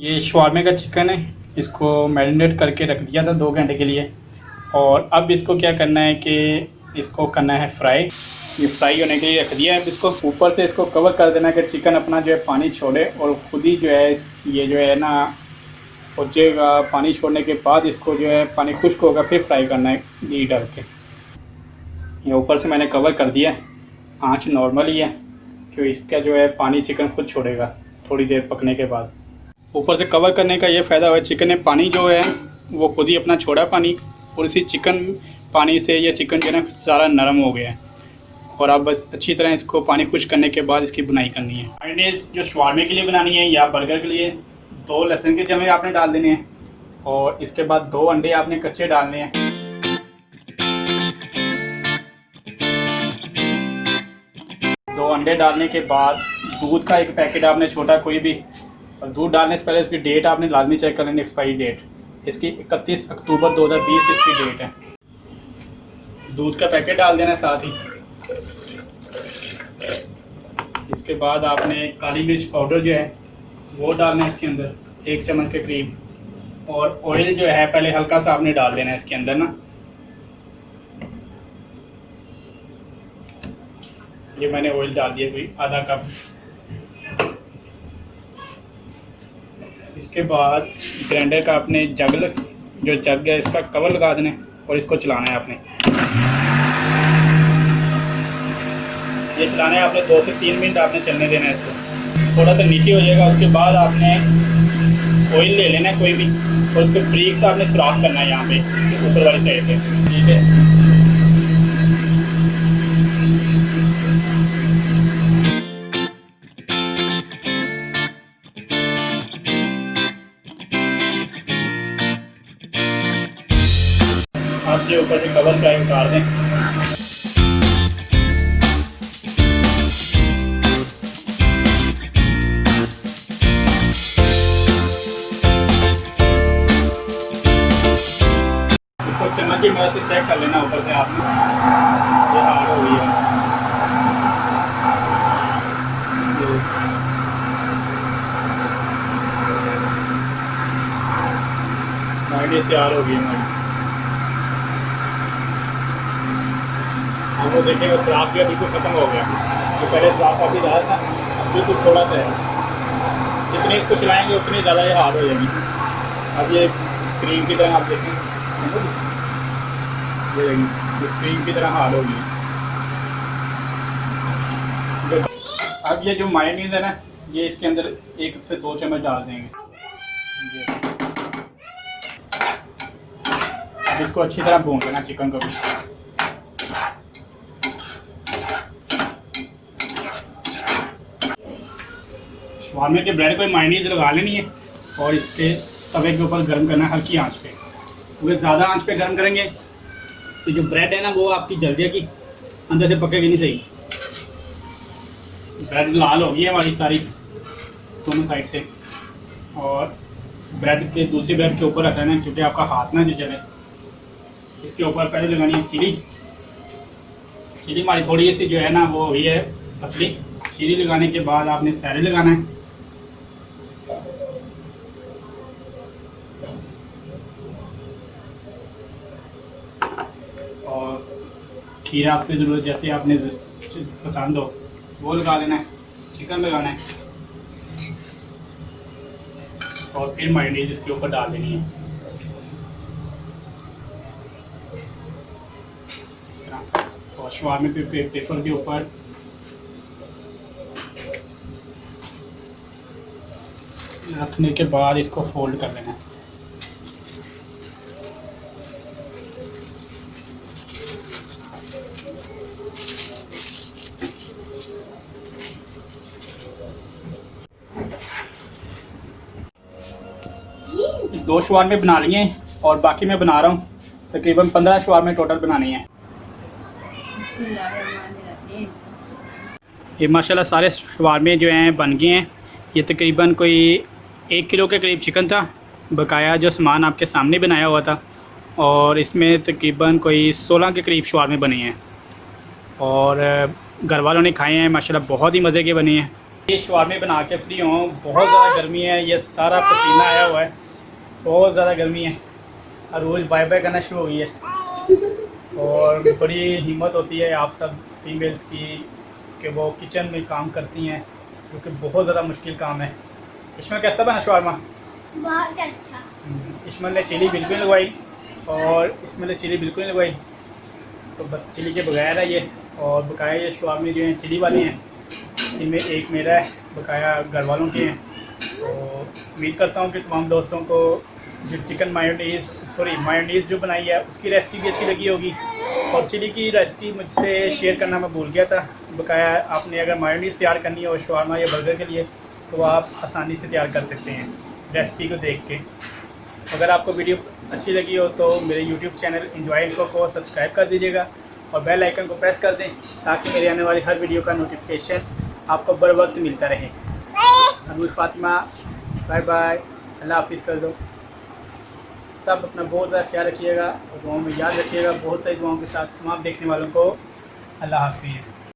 ये शवारमे का चिकन है, इसको मैरिनेट करके रख दिया था 2 घंटे के लिए। और अब इसको क्या करना है कि इसको करना है फ्राई। ये फ्राई होने के लिए रख दिया है। इसको ऊपर से इसको कवर कर देना है कि चिकन अपना जो है पानी छोड़े और ख़ुद ही जो है ये जो है ना पहुँचेगा। पानी छोड़ने के बाद इसको जो है पानी खुश्क होगा फिर फ्राई करना है घी डाल के। ये ऊपर से मैंने कवर कर दिया है, आँच नॉर्मल ही है क्योंकि इसका जो है पानी चिकन खुद छोड़ेगा थोड़ी देर पकने के बाद। ऊपर से कवर करने का ये फ़ायदा हुआ है, चिकन ने पानी जो है वो खुद ही अपना छोड़ा पानी, और इसी चिकन पानी से ये चिकन जो है ना सारा नरम हो गया है। और अब बस अच्छी तरह इसको पानी खुश्क करने के बाद इसकी बुनाई करनी है। मायोनेज़ जो शवारमे के लिए बनानी है या बर्गर के लिए 2 लहसुन के जमे आपने डाल देने हैं, और इसके बाद 2 अंडे आपने कच्चे डालने हैं। दो अंडे डालने के बाद दूध का 1 पैकेट आपने छोटा कोई भी, और दूध डालने से पहले उसकी डेट आपने लाजमी चेक कर लेनी, एक्सपायरी डेट। इसकी 31 अक्टूबर 2020 इसकी डेट है। दूध का पैकेट डाल देना है साथ ही। इसके बाद आपने काली मिर्च पाउडर जो है वो डालना है इसके अंदर 1 चम्मच के करीब, और ऑयल जो है पहले हल्का सा आपने डाल देना है इसके अंदर ना। ये मैंने ऑयल डाल दिया कोई आधा कप। इसके बाद ग्राइंडर का आपने जो जग है इसका कवर लगा देना है और इसको चलाना है आपने। ये चलाना है आपने 2 से 3 मिनट आपने चलने देना है इसको। थोड़ा सा नीचे हो जाएगा, उसके बाद आपने ऑयल ले लेना है कोई भी, और उसको ब्रिक से आपने सुराख करना है यहाँ पे ऊपर वाली साइड से, ठीक है। आप ये ऊपर से कवर चाहे उतार दें। इसको चम्मच की मदद से चेक कर लेना ऊपर से आपने, ये हार्ड हो गई है। माइडी तैयार हो गई है। वो देखिएगा सुराख भी बिल्कुल ख़त्म हो गया। तो पहले सुराख काफ़ी ज़्यादा था, अब बिल्कुल थोड़ा सा है। जितनी इसको चलाएंगे उतनी ज़्यादा ये हार्ड हो जाएगी। अब ये क्रीम की तरह आप देखें, ये क्रीम की तरह हार्ड होगी। अब ये जो मायोनीज़ है ना, ये इसके अंदर 1 से 2 चम्मच डाल देंगे। अब इसको अच्छी तरह भून लेना चिकन को भी। शवारमे के ब्रेड को मायोनीज़ लगा लेनी है और इसके तवे के ऊपर गर्म करना है हल्की आंच पे, क्योंकि ज़्यादा आंच पे गर्म करेंगे तो जो ब्रेड है ना वो आपकी जल जाएगी, अंदर से पकेगी नहीं सही। ब्रेड लाल होगी हमारी सारी दोनों साइड से, और ब्रेड के दूसरी ब्रेड के ऊपर रखना है क्योंकि आपका हाथ ना जो जले। इसके ऊपर पहले लगानी है चिली हमारी थोड़ी सी जो है ना वो हुई है पतली। चिली लगाने के बाद आपने सैरे लगाना है, और खीरा आपकी ज़रूरत जैसे आपने पसंद हो वो लगा लेना है। चिकन लगाना है और फिर मायोनीज़ इसके ऊपर डाल देनी है इस तरह। और शवारमे पेपर के ऊपर रखने के बाद इसको फोल्ड कर लेना है। दो शवारमे बना लिए और बाकी मैं बना रहा हूँ, तकरीबन 15 शवारमे टोटल बनाने हैं। ये माशाल्लाह सारे शवारमे जो हैं बन गए हैं। ये तकरीबन कोई 1 किलो के करीब चिकन था, बकाया जो सामान आपके सामने बनाया हुआ था, और इसमें तकरीबन कोई 16 के करीब शवारमे बने हैं और घर वालों ने खाए हैं। माशाल्लाह बहुत ही मज़े के बने हैं ये शवारमे बना के फ्री हूँ। बहुत ज़्यादा गर्मी है, ये सारा पसीना आया हुआ है, बहुत ज़्यादा गर्मी है। और रोज़ बाय बाय करना शुरू हो गई है। और बड़ी हिम्मत होती है आप सब फीमेल्स की कि वो किचन में काम करती हैं, क्योंकि बहुत ज़्यादा मुश्किल काम है। इसमें कैसा बना शवारमा? बहुत अच्छा। इसमें ने चिली बिल्कुल नहीं लगवाई, और इसमें ने चिली बिल्कुल नहीं लगवाई, तो बस चिली के बगैर है ये। और बकाया ये शवारमे जो हैं चिली वाले हैं, इनमें एक मेरा है, बकाया घर वालों के हैं। तो उम्मीद करता हूँ कि तमाम दोस्तों को जो चिकन मायोनीज़ जो बनाई है उसकी रेसिपी भी अच्छी लगी होगी। और चिली की रेसिपी मुझसे शेयर करना मैं भूल गया था। बकाया आपने अगर मायोनीज़ तैयार करनी हो शवारमा या बर्गर के लिए, तो आप आसानी से तैयार कर सकते हैं रेसिपी को देख के। अगर आपको वीडियो अच्छी लगी हो तो मेरे यूट्यूब चैनल एंजॉय इन्फो को सब्सक्राइब कर दीजिएगा और बेल आइकन को प्रेस कर दें, ताकि मेरे आने वाली हर वीडियो का नोटिफिकेशन आपको बर वक्त मिलता रहे। अबू फातिमा बाय बाय, अल्लाह हाफिज़ कर दो। सब अपना बहुत ज़्यादा ख्याल रखिएगा और दुआओं में याद रखिएगा। बहुत सारी दुआओं के साथ तमाम देखने वालों को अल्लाह हाफिज़।